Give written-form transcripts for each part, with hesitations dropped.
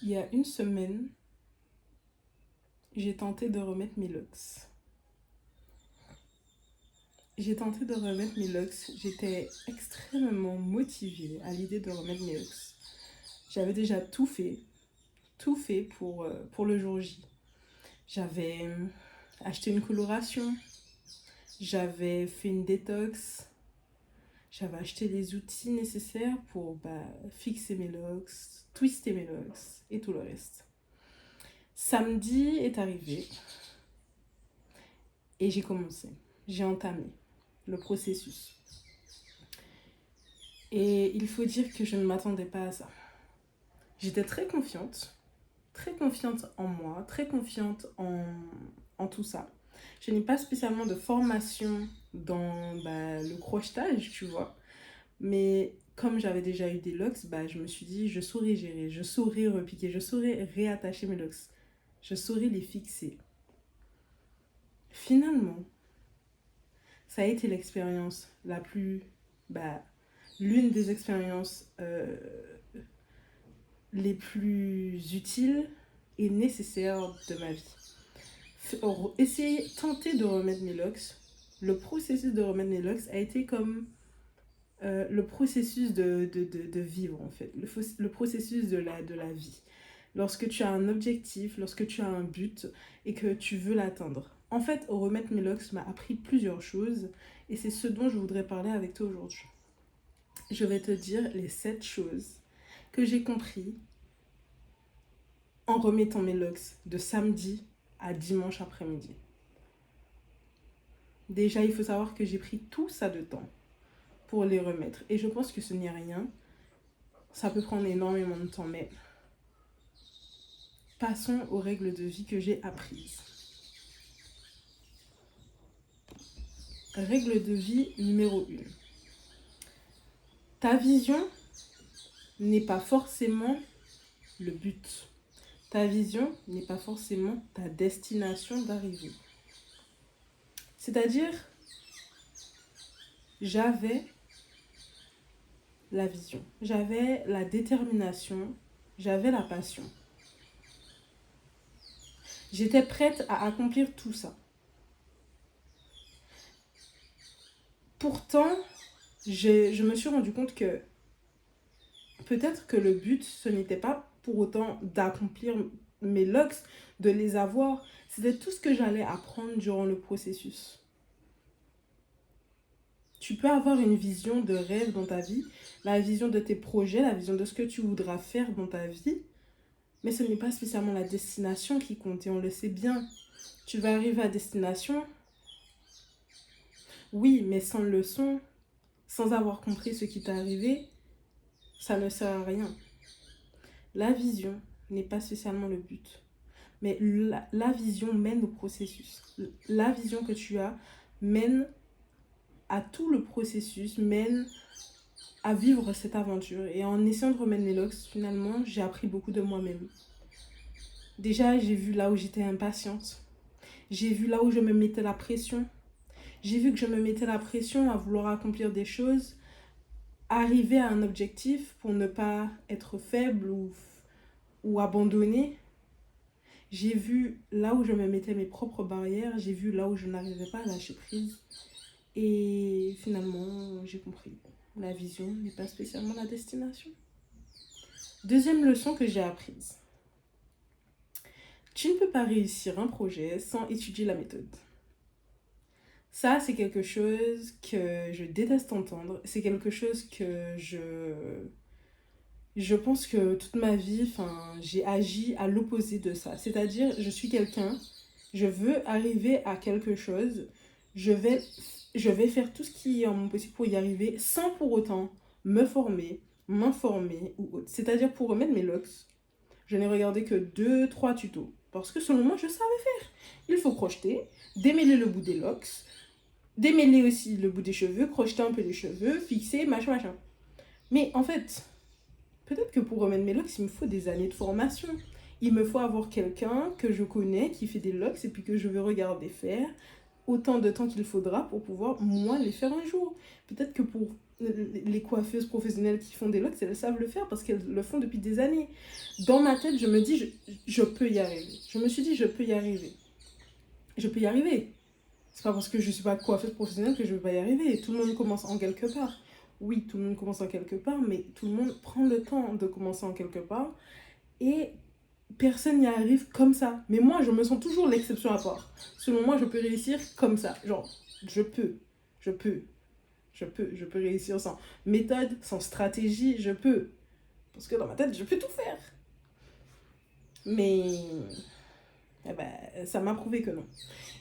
Il y a une semaine, j'ai tenté de remettre mes locks. J'étais extrêmement motivée à l'idée de remettre mes locks. J'avais déjà tout fait pour le jour J. J'avais acheté une coloration, j'avais fait une détox, j'avais acheté les outils nécessaires pour fixer mes locks, twister mes locks et tout le reste. Samedi est arrivé et j'ai entamé le processus. Et il faut dire que je ne m'attendais pas à ça. J'étais très confiante en moi, très confiante en tout ça. Je n'ai pas spécialement de formation dans le crochetage, tu vois. Mais comme j'avais déjà eu des locks, je me suis dit, je saurais gérer, je saurais repiquer, je saurais réattacher mes locks. Je saurais les fixer. Finalement, ça a été l'expérience la plus... l'une des expériences les plus utiles et nécessaires de ma vie. Tenter de remettre mes locks, le processus de remettre mes locks a été comme le processus de vivre en fait, le processus de la vie. Lorsque tu as un objectif, lorsque tu as un but et que tu veux l'atteindre. En fait, remettre mes locks m'a appris plusieurs choses et c'est ce dont je voudrais parler avec toi aujourd'hui. Je vais te dire les 7 choses que j'ai compris en remettant mes locks de samedi à dimanche après-midi. Déjà, il faut savoir que j'ai pris tout ça de temps pour les remettre. Et je pense que ce n'est rien. Ça peut prendre énormément de temps, mais passons aux règles de vie que j'ai apprises. Règle de vie numéro 1. Ta vision n'est pas forcément le but. Ta vision n'est pas forcément ta destination d'arrivée. C'est-à-dire, j'avais la vision, j'avais la détermination, j'avais la passion. J'étais prête à accomplir tout ça. Pourtant, je me suis rendu compte que peut-être que le but, ce n'était pas pour autant d'accomplir mes locks, de les avoir. C'était tout ce que j'allais apprendre durant le processus. Tu peux avoir une vision de rêve dans ta vie, la vision de tes projets, la vision de ce que tu voudras faire dans ta vie, mais ce n'est pas spécialement la destination qui compte et on le sait bien. Tu vas arriver à destination, oui, mais sans leçon, sans avoir compris ce qui t'est arrivé, ça ne sert à rien. La vision n'est pas spécialement le but, mais la vision mène au processus. La vision que tu as mène à tout le processus, mène à vivre cette aventure. Et en essayant de remettre mes locks, finalement, j'ai appris beaucoup de moi-même. Déjà, j'ai vu là où j'étais impatiente. J'ai vu là où je me mettais la pression. J'ai vu que je me mettais la pression à vouloir accomplir des choses, arriver à un objectif pour ne pas être faible ou abandonner. J'ai vu là où je me mettais mes propres barrières. J'ai vu là où je n'arrivais pas à lâcher prise. Et finalement, j'ai compris. La vision n'est pas spécialement la destination. Deuxième leçon que j'ai apprise. Tu ne peux pas réussir un projet sans étudier la méthode. Ça, c'est quelque chose que je déteste entendre. C'est quelque chose que je pense que toute ma vie, j'ai agi à l'opposé de ça. C'est-à-dire, je suis quelqu'un, je veux arriver à quelque chose, je vais faire tout ce qui est en mon possible pour y arriver sans pour autant me former, m'informer ou autre. C'est-à-dire, pour remettre mes locks, je n'ai regardé que 2-3 tutos. Parce que selon moi, je savais faire. Il faut crocheter, démêler le bout des locks, démêler aussi le bout des cheveux, crocheter un peu les cheveux, fixer, machin. Mais en fait, peut-être que pour remettre mes locks, il me faut des années de formation. Il me faut avoir quelqu'un que je connais qui fait des locks et puis que je veux regarder faire autant de temps qu'il faudra pour pouvoir, moi, les faire un jour. Peut-être que pour les coiffeuses professionnelles qui font des locks, elles savent le faire parce qu'elles le font depuis des années. Dans ma tête, je me dis, je peux y arriver. Je me suis dit, je peux y arriver. Je peux y arriver. C'est pas parce que je suis pas coiffeuse professionnelle que je vais pas y arriver. Tout le monde commence en quelque part. Oui, tout le monde commence en quelque part, mais tout le monde prend le temps de commencer en quelque part. Et personne n'y arrive comme ça. Mais moi, je me sens toujours l'exception à part. Selon moi, je peux réussir comme ça. Genre, je peux. Je peux réussir sans méthode, sans stratégie, je peux. Parce que dans ma tête, je peux tout faire. Mais eh ben, ça m'a prouvé que non.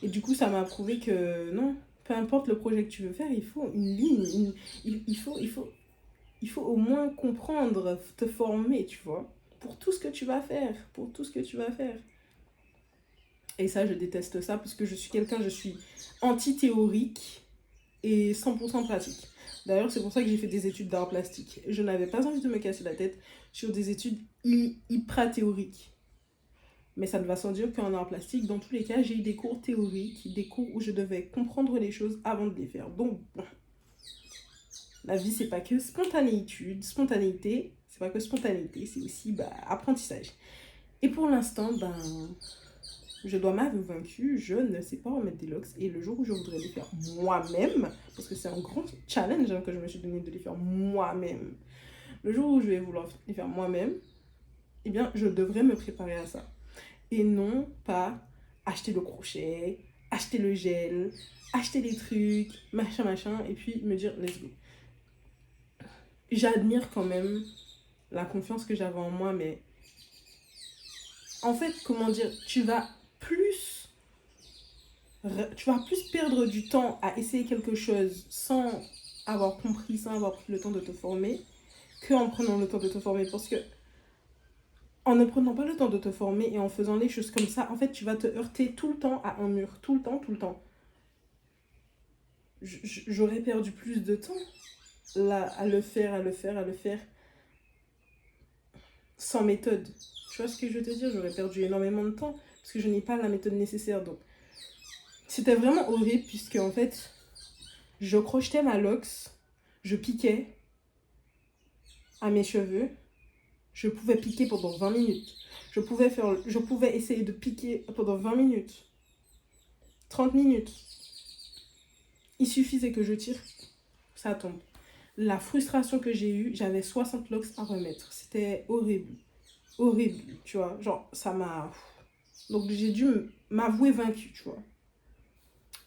Et du coup, ça m'a prouvé que non, peu importe le projet que tu veux faire, il faut une ligne. Il faut au moins comprendre, te former, tu vois, pour tout ce que tu vas faire. Pour tout ce que tu vas faire. Et ça, je déteste ça parce que je suis anti-théorique et 100% pratique. D'ailleurs, c'est pour ça que j'ai fait des études d'art plastique. Je n'avais pas envie de me casser la tête sur des études hyper théoriques. Mais ça ne va sans dire qu'en art plastique, dans tous les cas, j'ai eu des cours théoriques, des cours où je devais comprendre les choses avant de les faire. Donc, bon, la vie, c'est pas que spontanéité, c'est pas que spontanéité, c'est aussi apprentissage. Et pour l'instant, je dois m'avouer vaincue, je ne sais pas remettre des locks. Et le jour où je voudrais les faire moi-même, parce que c'est un grand challenge que je me suis donné de les faire moi-même, le jour où je vais vouloir les faire moi-même, eh bien, je devrais me préparer à ça. Et non pas acheter le crochet, acheter le gel, acheter les trucs, machin, et puis me dire let's go. J'admire quand même la confiance que j'avais en moi, mais en fait, comment dire, tu vas plus perdre du temps à essayer quelque chose sans avoir compris, sans avoir pris le temps de te former, qu'en prenant le temps de te former. Parce que en ne prenant pas le temps de te former et en faisant les choses comme ça, en fait, tu vas te heurter tout le temps à un mur. Tout le temps. J'aurais perdu plus de temps là, à le faire sans méthode. Tu vois ce que je veux te dire? J'aurais perdu énormément de temps parce que je n'ai pas la méthode nécessaire. Donc, c'était vraiment horrible puisque, en fait, je crochetais ma locks, je piquais à mes cheveux. Je pouvais piquer pendant 20 minutes. Je pouvais essayer de piquer pendant 20 minutes. 30 minutes. Il suffisait que je tire, ça tombe. La frustration que j'ai eue, j'avais 60 locks à remettre. C'était horrible. Horrible, tu vois. Genre, ça m'a... Donc, j'ai dû m'avouer vaincue, tu vois.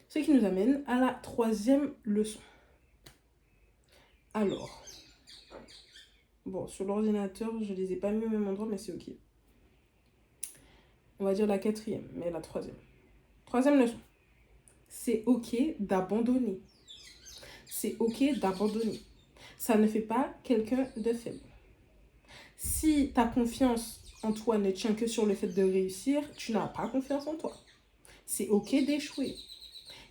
Ce qui nous amène à la 3e leçon. Alors... Bon, sur l'ordinateur, je les ai pas mis au même endroit, mais c'est ok. On va dire la 4e, mais la 3e. 3e leçon. C'est ok d'abandonner. C'est ok d'abandonner. Ça ne fait pas quelqu'un de faible. Si ta confiance en toi ne tient que sur le fait de réussir, tu n'as pas confiance en toi. C'est ok d'échouer.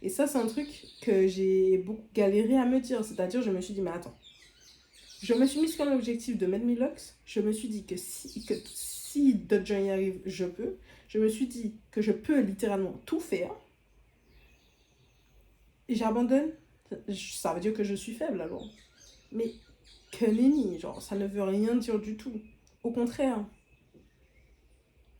Et ça, c'est un truc que j'ai beaucoup galéré à me dire. C'est-à-dire, je me suis dit, mais attends. Je me suis mise comme objectif de mettre mes locks. Je me suis dit que si d'autres gens y arrivent, je peux. Je me suis dit que je peux littéralement tout faire. Et j'abandonne. Ça veut dire que je suis faible alors. Mais que nenni, genre, ça ne veut rien dire du tout. Au contraire,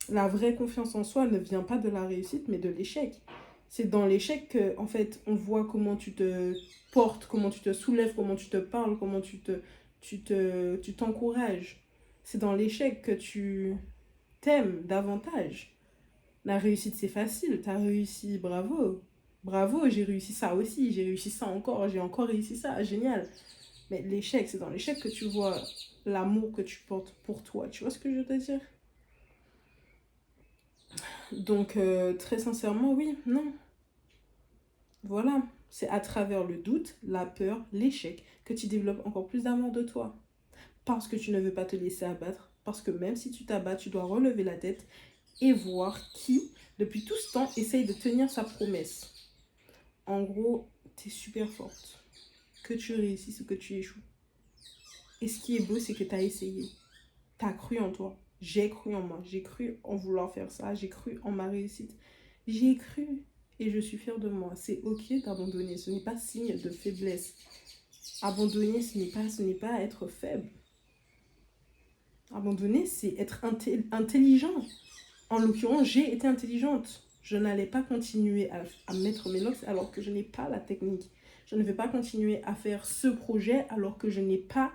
la vraie confiance en soi ne vient pas de la réussite, mais de l'échec. C'est dans l'échec que, en fait, on voit comment tu te portes, comment tu te soulèves, comment tu te parles, comment tu t'encourages. C'est dans l'échec que tu t'aimes davantage. La réussite, c'est facile. T'as réussi, bravo. Bravo, j'ai réussi ça aussi. J'ai réussi ça encore. J'ai encore réussi ça. Génial. Mais l'échec, c'est dans l'échec que tu vois l'amour que tu portes pour toi. Tu vois ce que je veux te dire? Donc, très sincèrement, oui, non. Voilà. C'est à travers le doute, la peur, l'échec que tu développes encore plus d'amour de toi. Parce que tu ne veux pas te laisser abattre. Parce que même si tu t'abats, tu dois relever la tête et voir qui, depuis tout ce temps, essaye de tenir sa promesse. En gros, tu es super forte. Que tu réussisses ou que tu échoues. Et ce qui est beau, c'est que tu as essayé. Tu as cru en toi. J'ai cru en moi. J'ai cru en vouloir faire ça. J'ai cru en ma réussite. J'ai cru et je suis fière de moi. C'est ok d'abandonner. Ce n'est pas signe de faiblesse. Abandonner, ce n'est pas être faible. Abandonner, c'est être intelligent. En l'occurrence, j'ai été intelligente. Je n'allais pas continuer à mettre mes locks alors que je n'ai pas la technique. Je ne vais pas continuer à faire ce projet alors que je n'ai pas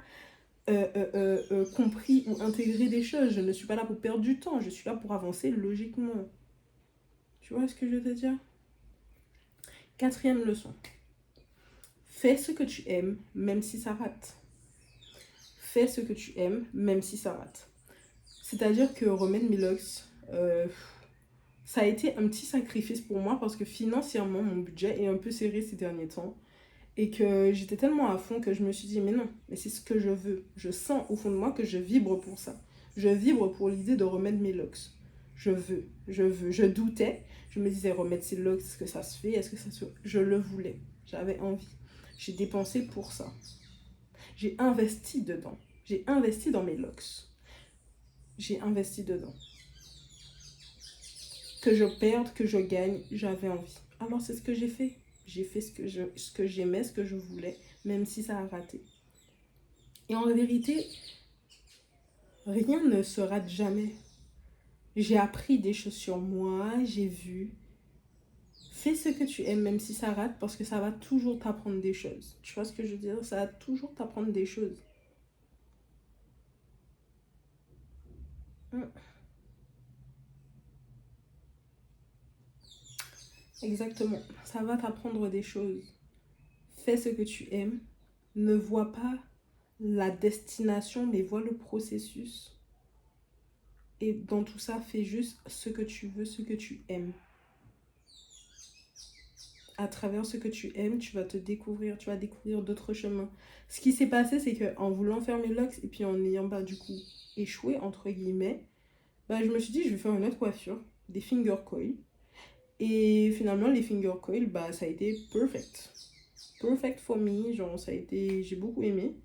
compris ou intégré des choses. Je ne suis pas là pour perdre du temps. Je suis là pour avancer logiquement. Tu vois ce que je veux te dire? 4e leçon. Fais ce que tu aimes, même si ça rate. Fais ce que tu aimes, même si ça rate. C'est-à-dire que remettre mes locks, ça a été un petit sacrifice pour moi parce que financièrement, mon budget est un peu serré ces derniers temps. Et que j'étais tellement à fond que je me suis dit, mais non, mais c'est ce que je veux. Je sens au fond de moi que je vibre pour ça. Je vibre pour l'idée de remettre mes locks. Je veux. Je doutais. Je me disais, remettre ces locks, est-ce que ça se fait? Est-ce que ça se fait? Je le voulais. J'avais envie. J'ai dépensé pour ça. J'ai investi dedans. J'ai investi dans mes locks. J'ai investi dedans. Que je perde, que je gagne, j'avais envie. Alors c'est ce que j'ai fait. J'ai fait ce que j'aimais, ce que je voulais, même si ça a raté. Et en vérité, rien ne se rate jamais. J'ai appris des choses sur moi, j'ai vu. Fais ce que tu aimes, même si ça rate, parce que ça va toujours t'apprendre des choses. Tu vois ce que je veux dire? Ça va toujours t'apprendre des choses. Exactement. Ça va t'apprendre des choses. Fais ce que tu aimes. Ne vois pas la destination, mais vois le processus. Et dans tout ça, fais juste ce que tu veux, ce que tu aimes. À travers ce que tu aimes, tu vas te découvrir, tu vas découvrir d'autres chemins. Ce qui s'est passé, c'est qu'en voulant faire mes locks et puis en ayant du coup échoué, entre guillemets, je me suis dit, je vais faire une autre coiffure, des finger coils. Et finalement, les finger coils, ça a été perfect. Perfect for me, genre ça a été, j'ai beaucoup aimé.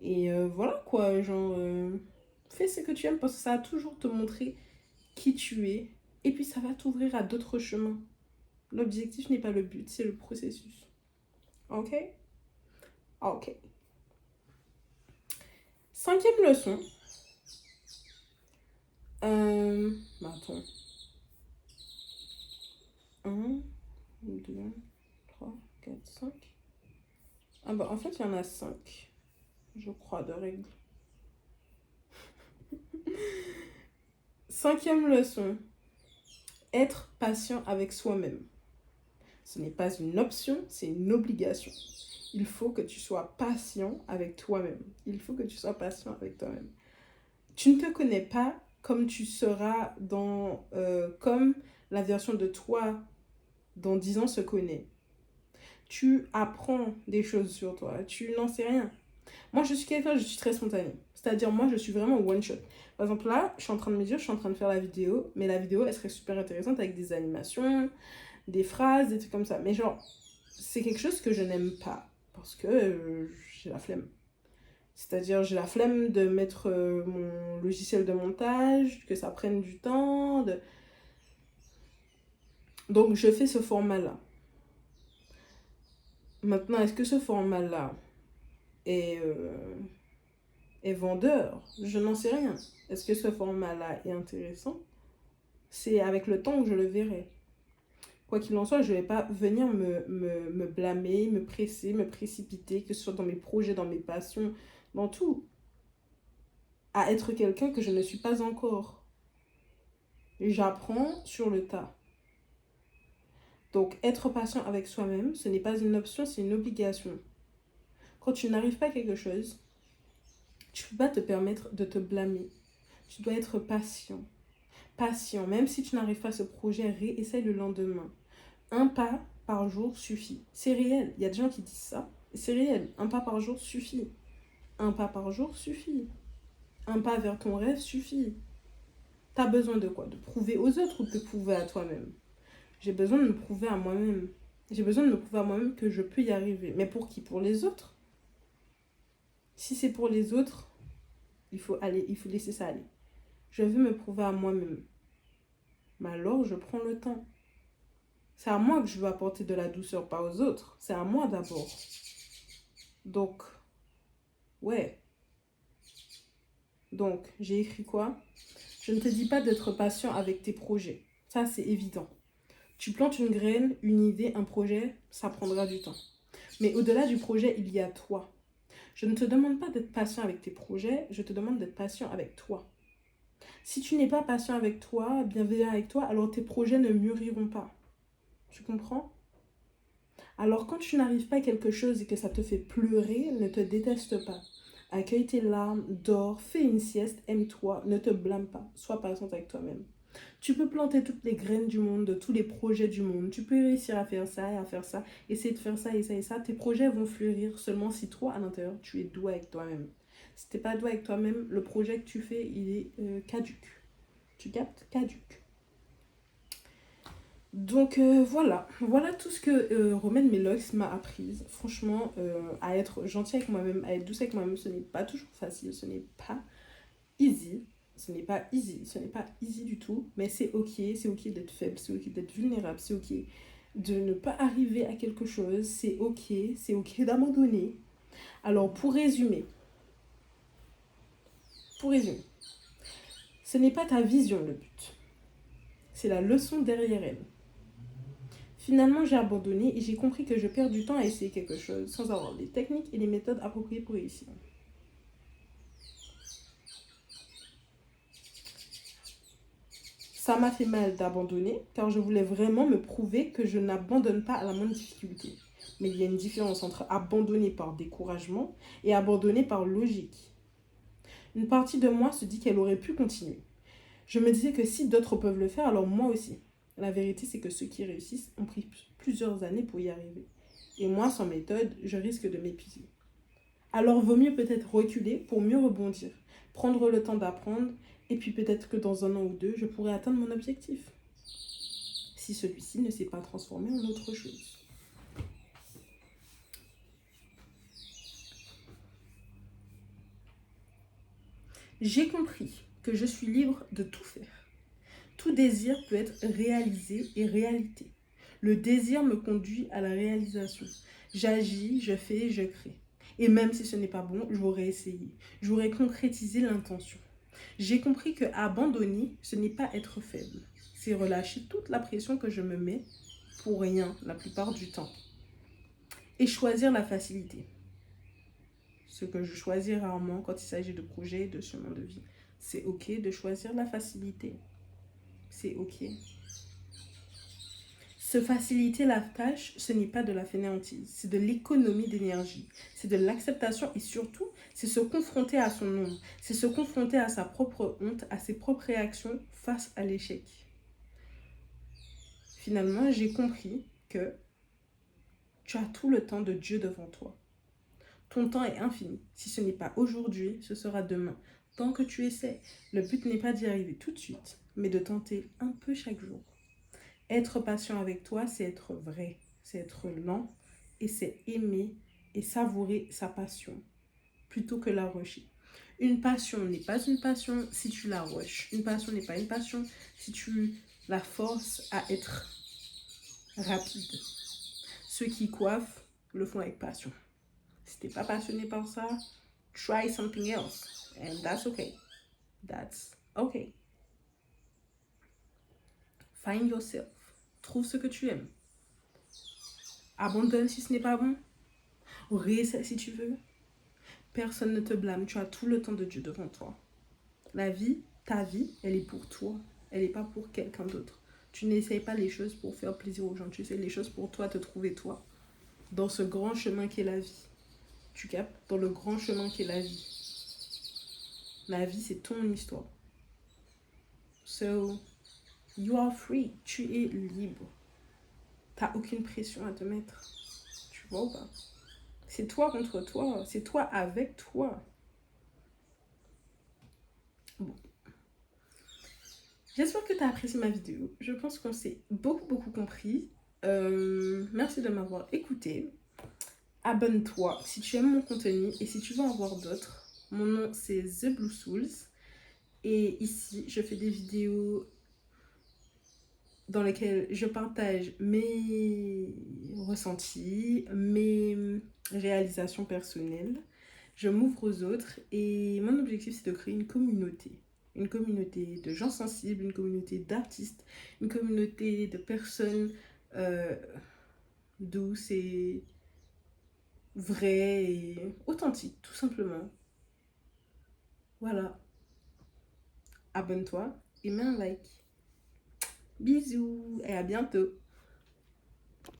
Et voilà quoi, genre, fais ce que tu aimes parce que ça va toujours te montrer qui tu es. Et puis ça va t'ouvrir à d'autres chemins. L'objectif n'est pas le but, c'est le processus. Ok? Ok. 5e leçon. Attends. 1, 2, 3, 4, 5. Ah en fait, il y en a 5, je crois, de règles. 5e leçon. Être patient avec soi-même. Ce n'est pas une option, c'est une obligation. Il faut que tu sois patient avec toi-même. Il faut que tu sois patient avec toi-même. Tu ne te connais pas comme tu seras comme la version de toi dans 10 ans se connaît. Tu apprends des choses sur toi. Tu n'en sais rien. Moi, je suis très spontanée. C'est-à-dire, moi, je suis vraiment one shot. Par exemple, là, je suis en train de me dire, je suis en train de faire la vidéo, mais la vidéo, elle serait super intéressante avec des animations, des phrases, des trucs comme ça. Mais genre, c'est quelque chose que je n'aime pas parce que j'ai la flemme. C'est-à-dire, j'ai la flemme de mettre mon logiciel de montage, que ça prenne du temps. Donc, je fais ce format-là. Maintenant, est-ce que ce format-là est vendeur? Je n'en sais rien. Est-ce que ce format-là est intéressant? C'est avec le temps que je le verrai. Quoi qu'il en soit, je ne vais pas venir me blâmer, me presser, me précipiter, que ce soit dans mes projets, dans mes passions, dans tout, à être quelqu'un que je ne suis pas encore. J'apprends sur le tas. Donc, être patient avec soi-même, ce n'est pas une option, c'est une obligation. Quand tu n'arrives pas à quelque chose, tu ne peux pas te permettre de te blâmer. Tu dois être patient. Patient. Même si tu n'arrives pas à ce projet, réessaye le lendemain. Un pas par jour suffit. C'est réel. Il y a des gens qui disent ça. C'est réel. Un pas par jour suffit. Un pas par jour suffit. Un pas vers ton rêve suffit. T'as besoin de quoi? De prouver aux autres ou de te prouver à toi-même? J'ai besoin de me prouver à moi-même. J'ai besoin de me prouver à moi-même que je peux y arriver. Mais pour qui? Pour les autres? Si c'est pour les autres, il faut laisser ça aller. Je veux me prouver à moi-même. Mais alors, je prends le temps. C'est à moi que je veux apporter de la douceur, pas aux autres. C'est à moi d'abord. Donc, ouais. Donc, j'ai écrit quoi? Je ne te dis pas d'être patient avec tes projets. Ça, c'est évident. Tu plantes une graine, une idée, un projet, ça prendra du temps. Mais au-delà du projet, il y a toi. Je ne te demande pas d'être patient avec tes projets, je te demande d'être patient avec toi. Si tu n'es pas patient avec toi, bienveillant avec toi, alors tes projets ne mûriront pas. Tu comprends? Alors quand tu n'arrives pas à quelque chose et que ça te fait pleurer, ne te déteste pas. Accueille tes larmes, dors, fais une sieste, aime-toi, ne te blâme pas, sois patiente avec toi-même. Tu peux planter toutes les graines du monde, de tous les projets du monde. Tu peux réussir à faire ça et à faire ça, essayer de faire ça et ça et ça. Tes projets vont fleurir seulement si toi, à l'intérieur, tu es doué avec toi-même. Si tu n'es pas doué avec toi-même, le projet que tu fais, il est caduque. Tu captes? Caduque. Donc voilà tout ce que Romaine Melox m'a apprise. Franchement, à être gentille avec moi-même, à être douce avec moi-même, ce n'est pas toujours facile, ce n'est pas easy. Ce n'est pas easy, ce n'est pas easy du tout, mais c'est ok d'être faible, c'est ok d'être vulnérable, c'est ok de ne pas arriver à quelque chose, c'est ok d'abandonner. Alors pour résumer, ce n'est pas ta vision le but, c'est la leçon derrière elle. Finalement, j'ai abandonné et j'ai compris que je perds du temps à essayer quelque chose sans avoir les techniques et les méthodes appropriées pour réussir. Ça m'a fait mal d'abandonner car je voulais vraiment me prouver que je n'abandonne pas à la moindre difficulté. Mais il y a une différence entre abandonner par découragement et abandonner par logique. Une partie de moi se dit qu'elle aurait pu continuer. Je me disais que si d'autres peuvent le faire, alors moi aussi. La vérité, c'est que ceux qui réussissent ont pris plusieurs années pour y arriver. Et moi, sans méthode, je risque de m'épuiser. Alors vaut mieux peut-être reculer pour mieux rebondir, prendre le temps d'apprendre, et puis peut-être que dans un an ou deux, je pourrai atteindre mon objectif. Si celui-ci ne s'est pas transformé en autre chose. J'ai compris que je suis libre de tout faire. Tout désir peut être réalisé et réalité. Le désir me conduit à la réalisation. J'agis, je fais, je crée. Et même si ce n'est pas bon, j'aurais essayé. J'aurais concrétisé l'intention. J'ai compris que abandonner, ce n'est pas être faible. C'est relâcher toute la pression que je me mets pour rien la plupart du temps. Et choisir la facilité. Ce que je choisis rarement quand il s'agit de projets et de chemin de vie. C'est ok de choisir la facilité. C'est ok. Se faciliter la tâche, ce n'est pas de la fainéantise, c'est de l'économie d'énergie, c'est de l'acceptation et surtout, c'est se confronter à son ombre, c'est se confronter à sa propre honte, à ses propres réactions face à l'échec. Finalement, j'ai compris que tu as tout le temps de Dieu devant toi. Ton temps est infini. Si ce n'est pas aujourd'hui, ce sera demain. Tant que tu essaies, le but n'est pas d'y arriver tout de suite, mais de tenter un peu chaque jour. Être patient avec toi, c'est être vrai, c'est être lent et c'est aimer et savourer sa passion plutôt que la rusher. Une passion n'est pas une passion si tu la rushes. Une passion n'est pas une passion si tu la forces à être rapide. Ceux qui coiffent le font avec passion. Si tu n'es pas passionné par ça, try something else. And that's okay. That's okay. Find yourself. Trouve ce que tu aimes. Abandonne si ce n'est pas bon. Réessaie si tu veux. Personne ne te blâme. Tu as tout le temps de Dieu devant toi. La vie, ta vie, elle est pour toi. Elle n'est pas pour quelqu'un d'autre. Tu n'essayes pas les choses pour faire plaisir aux gens. Tu essaies les choses pour toi, te trouver toi. Dans ce grand chemin qu'est la vie. Tu captes? Dans le grand chemin qu'est la vie. La vie, c'est ton histoire. So, you are free. Tu es libre. T'as aucune pression à te mettre. Tu vois ou pas? C'est toi contre toi. C'est toi avec toi. Bon. J'espère que tu as apprécié ma vidéo. Je pense qu'on s'est beaucoup compris. Merci de m'avoir écouté. Abonne-toi si tu aimes mon contenu et si tu veux en voir d'autres. Mon nom c'est The Blue Souls. Et ici, je fais des vidéos dans lesquels je partage mes ressentis, mes réalisations personnelles. Je m'ouvre aux autres et mon objectif, c'est de créer une communauté. Une communauté de gens sensibles, une communauté d'artistes, une communauté de personnes euh, douces et vraies et authentiques, tout simplement. Voilà. Abonne-toi et mets un like. Bisous et à bientôt.